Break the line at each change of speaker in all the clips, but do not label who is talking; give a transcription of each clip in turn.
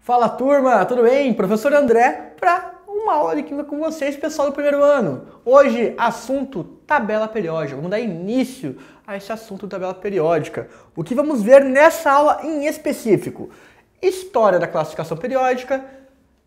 Fala turma, tudo bem? Professor André para uma aula de química com vocês, pessoal do primeiro ano. Hoje, assunto tabela periódica. Vamos dar início a esse assunto tabela periódica. O que vamos ver nessa aula em específico? História da classificação periódica,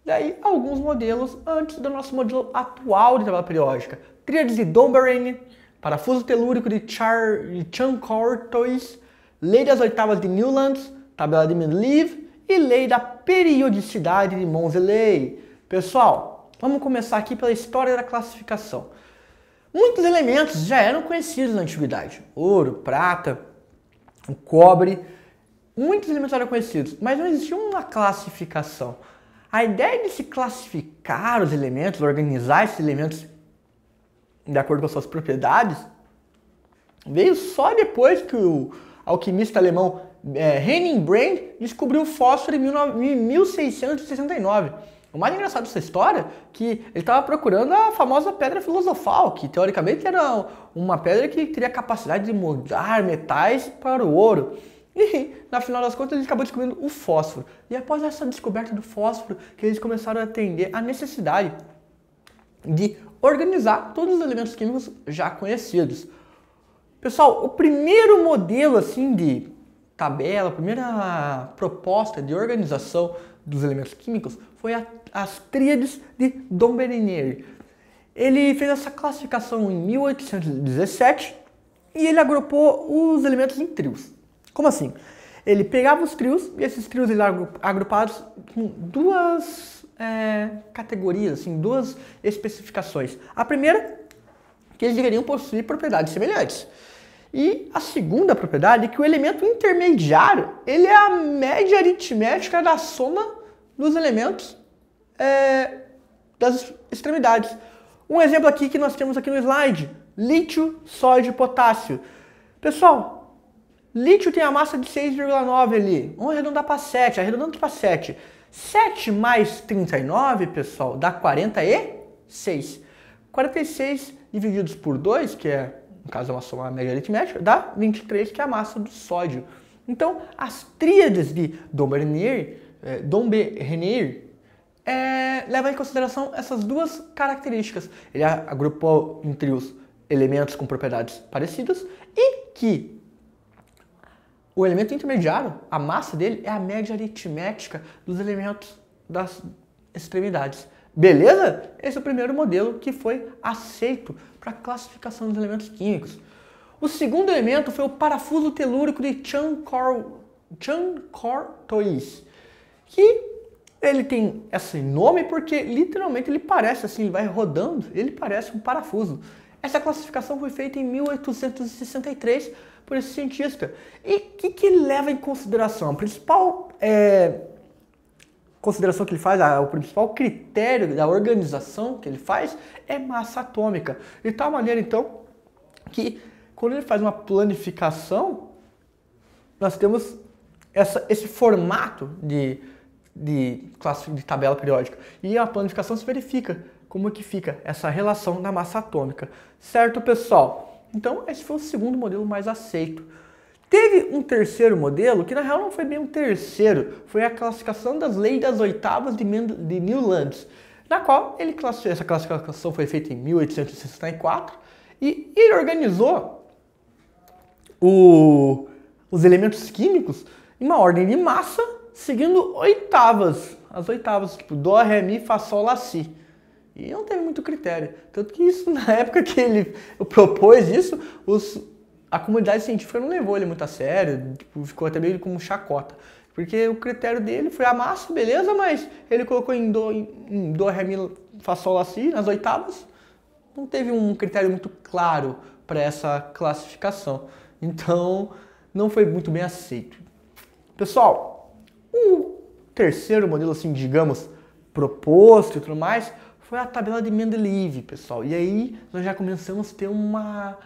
daí alguns modelos antes do nosso modelo atual de tabela periódica. Tríades de Domberin, parafuso telúrico de Chern-Cortois, lei das oitavas de Newlands, tabela de Mendeleev e lei da periodicidade de Moseley. Pessoal, vamos começar aqui pela história da classificação. Muitos elementos já eram conhecidos na antiguidade. Ouro, prata, o cobre, muitos elementos eram conhecidos, mas não existia uma classificação. A ideia de se classificar os elementos, organizar esses elementos de acordo com as suas propriedades, veio só depois que o alquimista alemão Henning Brand descobriu o fósforo em 1669. O mais engraçado dessa história é que ele estava procurando a famosa pedra filosofal, que teoricamente era uma pedra que teria capacidade de mudar metais para o ouro. E, na final das contas, ele acabou descobrindo o fósforo. E após essa descoberta do fósforo, que eles começaram a atender a necessidade de organizar todos os elementos químicos já conhecidos. Pessoal, o primeiro modelo assim de tabela, a primeira proposta de organização dos elementos químicos foi as tríades de Domberin. Ele fez essa classificação em 1817 e ele agrupou os elementos em trios. Como assim? Ele pegava os trios e esses trios eles eram agrupados em duas categorias, assim, duas especificações. A primeira, que eles deveriam possuir propriedades semelhantes. E a segunda propriedade é que o elemento intermediário ele é a média aritmética da soma dos elementos das extremidades. Um exemplo aqui que nós temos aqui no slide, lítio, sódio e potássio. Pessoal, lítio tem a massa de 6,9 ali, vamos arredondar para 7, arredondando para 7. 7 mais 39, pessoal, dá 46. 46 divididos por 2, que é, no caso é uma soma média aritmética, dá 23, que é a massa do sódio. Então, as tríades de Domberin levam em consideração essas duas características. Ele agrupou em trios elementos com propriedades parecidas e que o elemento intermediário, a massa dele, é a média aritmética dos elementos das extremidades. Beleza? Esse é o primeiro modelo que foi aceito para a classificação dos elementos químicos. O segundo elemento foi o parafuso telúrico de Chern-Cortois, que ele tem esse nome porque literalmente ele parece assim, ele vai rodando, ele parece um parafuso. Essa classificação foi feita em 1863 por esse cientista. E o que ele leva em consideração? A principal consideração que ele faz, o principal critério da organização que ele faz é massa atômica. De tal maneira, então, que quando ele faz uma planificação, nós temos esse formato de tabela periódica. E a planificação se verifica como que fica essa relação da massa atômica. Certo, pessoal? Então, esse foi o segundo modelo mais aceito. Teve um terceiro modelo, que na real não foi bem um terceiro, foi a classificação das leis das oitavas de Newlands, na qual essa classificação foi feita em 1864 e ele organizou os elementos químicos em uma ordem de massa, seguindo oitavas, as oitavas, tipo Dó, Ré, Mi, Fá, Sol, Lá, Si. E não teve muito critério. Tanto que isso, na época que ele propôs isso, a comunidade científica não levou ele muito a sério, tipo, ficou até meio como chacota. Porque o critério dele foi a massa, beleza, mas ele colocou em Dó, Ré, Mi, Fá, Sol, Lá, Si, nas oitavas. Não teve um critério muito claro para essa classificação. Então, não foi muito bem aceito. Pessoal, o terceiro modelo, assim, digamos, proposto e tudo mais, foi a tabela de Mendeleev, pessoal. E aí nós já começamos a ter uma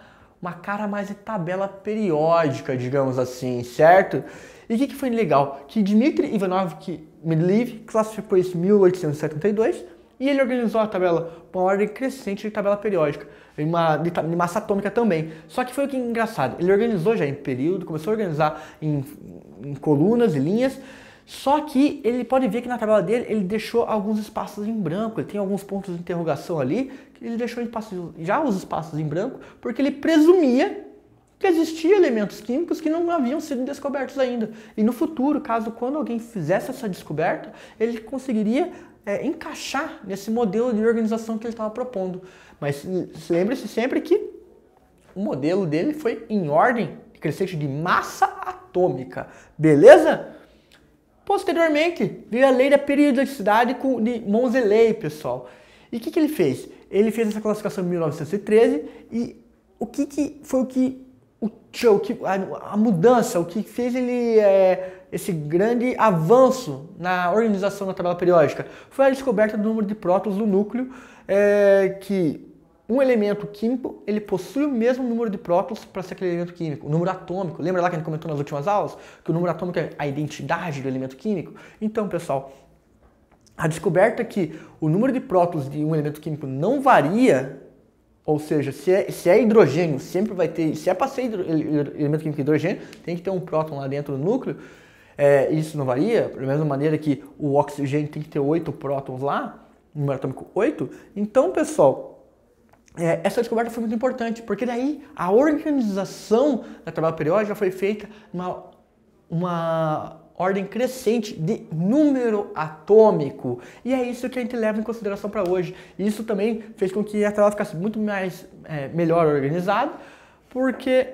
cara mais de tabela periódica, digamos assim, certo? E o que foi legal? Que Dmitry Ivanovich Mendeleev classificou isso em 1872 e ele organizou a tabela com uma ordem crescente de tabela periódica, de massa atômica também. Só que foi o que é engraçado, ele organizou já em período, começou a organizar em colunas e linhas, Só que ele pode ver que na tabela dele ele deixou alguns espaços em branco, ele tem alguns pontos de interrogação ali, que ele deixou já os espaços em branco, porque ele presumia que existiam elementos químicos que não haviam sido descobertos ainda. E no futuro, quando alguém fizesse essa descoberta, ele conseguiria encaixar nesse modelo de organização que ele estava propondo. Mas lembre-se sempre que o modelo dele foi em ordem crescente de massa atômica, beleza? Posteriormente, veio a lei da periodicidade de Moseley, pessoal. E o que ele fez? Ele fez essa classificação em 1913 e a mudança, o que fez ele esse grande avanço na organização da tabela periódica foi a descoberta do número de prótons do núcleo, que um elemento químico, ele possui o mesmo número de prótons para ser aquele elemento químico, o número atômico. Lembra lá que a gente comentou nas últimas aulas? Que o número atômico é a identidade do elemento químico? Então, pessoal, a descoberta que o número de prótons de um elemento químico não varia, ou seja, se é hidrogênio, sempre vai ter, se é para ser elemento químico hidrogênio, tem que ter um próton lá dentro do núcleo, isso não varia, da mesma maneira que o oxigênio tem que ter 8 prótons lá, número atômico 8. Então, pessoal, essa descoberta foi muito importante, porque daí a organização da tabela periódica foi feita uma ordem crescente de número atômico. E é isso que a gente leva em consideração para hoje. Isso também fez com que a tabela ficasse muito melhor organizada, porque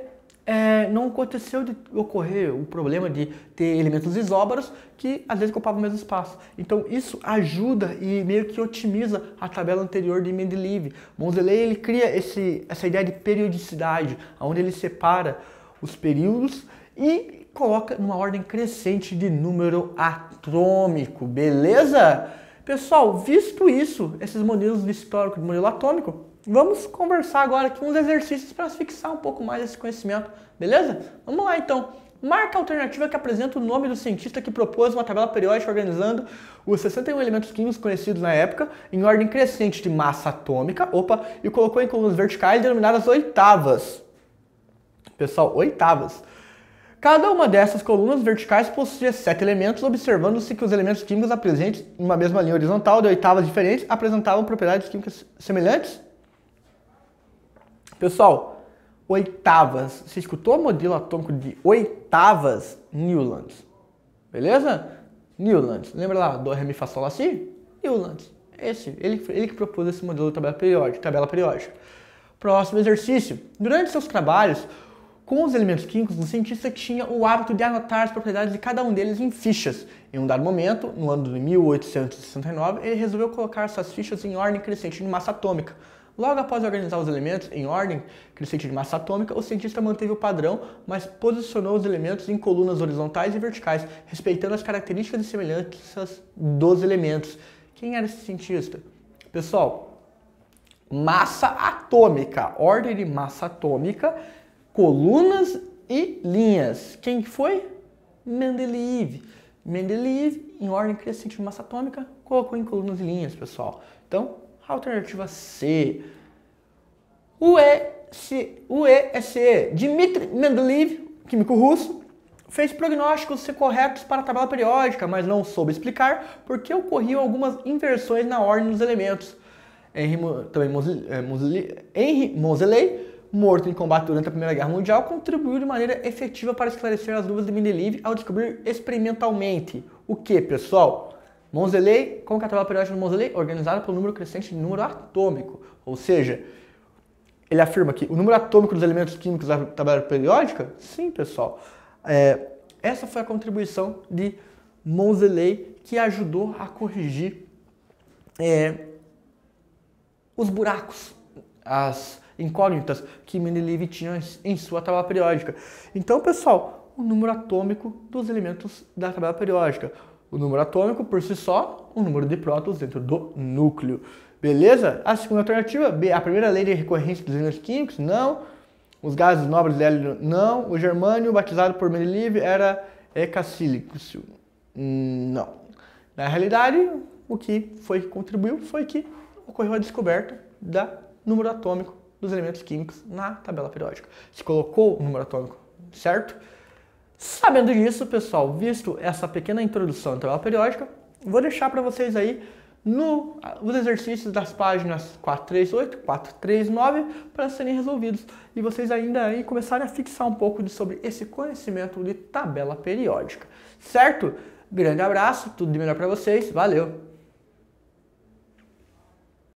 não aconteceu de ocorrer o problema de ter elementos isóbaros que às vezes ocupavam o mesmo espaço. Então isso ajuda e meio que otimiza a tabela anterior de Mendeleev. Moseley ele cria essa ideia de periodicidade, onde ele separa os períodos e coloca numa ordem crescente de número atômico, beleza? Pessoal, visto isso, esses modelos de histórico de modelo atômico, vamos conversar agora aqui uns exercícios para fixar um pouco mais esse conhecimento, beleza? Vamos lá então. Marca a alternativa que apresenta o nome do cientista que propôs uma tabela periódica organizando os 61 elementos químicos conhecidos na época em ordem crescente de massa atômica, e colocou em colunas verticais denominadas oitavas. Pessoal, oitavas. Cada uma dessas colunas verticais possuía 7 elementos, observando-se que os elementos químicos presentes em uma mesma linha horizontal de oitavas diferentes apresentavam propriedades químicas semelhantes. Pessoal, oitavas. Você escutou o modelo atômico de oitavas? Newlands. Beleza? Newlands. Lembra lá do Ré, Mi, Fá, Sol, Lá, Si? Newlands. Ele que propôs esse modelo de tabela periódica. Próximo exercício. Durante seus trabalhos com os elementos químicos, o cientista tinha o hábito de anotar as propriedades de cada um deles em fichas. Em um dado momento, no ano de 1869, ele resolveu colocar essas fichas em ordem crescente de massa atômica. Logo após organizar os elementos em ordem crescente de massa atômica, o cientista manteve o padrão, mas posicionou os elementos em colunas horizontais e verticais, respeitando as características e semelhanças dos elementos. Quem era esse cientista? Pessoal, massa atômica, ordem de massa atômica, colunas e linhas. Quem foi? Mendeleev. Mendeleev, em ordem crescente de massa atômica, colocou em colunas e linhas, pessoal. Então, alternativa C. O E é C. Dmitry Mendeleev, químico russo, fez prognósticos corretos para a tabela periódica, mas não soube explicar por que ocorriam algumas inversões na ordem dos elementos. Henry Moseley, morto em combate durante a Primeira Guerra Mundial, contribuiu de maneira efetiva para esclarecer as dúvidas de Mendeleev ao descobrir experimentalmente o que, pessoal? Moseley, como que a tabela periódica de Moseley? Organizada pelo número crescente de número atômico. Ou seja, ele afirma que o número atômico dos elementos químicos da tabela periódica? Sim, pessoal. Essa foi a contribuição de Moseley que ajudou a corrigir os buracos, as incógnitas que Mendeleev tinha em sua tabela periódica. Então, pessoal, o número atômico dos elementos da tabela periódica. O número atômico, por si só, o número de prótons dentro do núcleo. Beleza? A segunda alternativa, B, a primeira lei de recorrência dos elementos químicos, não. Os gases nobres de hélio, não. O germânio, batizado por Mendeleev, era hecasílico. Não. Na realidade, o que contribuiu foi que ocorreu a descoberta do número atômico dos elementos químicos na tabela periódica. Se colocou o número atômico, certo? Sabendo disso, pessoal, visto essa pequena introdução à tabela periódica, vou deixar para vocês aí os exercícios das páginas 438, 439 para serem resolvidos e vocês ainda aí começarem a fixar um pouco sobre esse conhecimento de tabela periódica, certo? Grande abraço, tudo de melhor para vocês, valeu!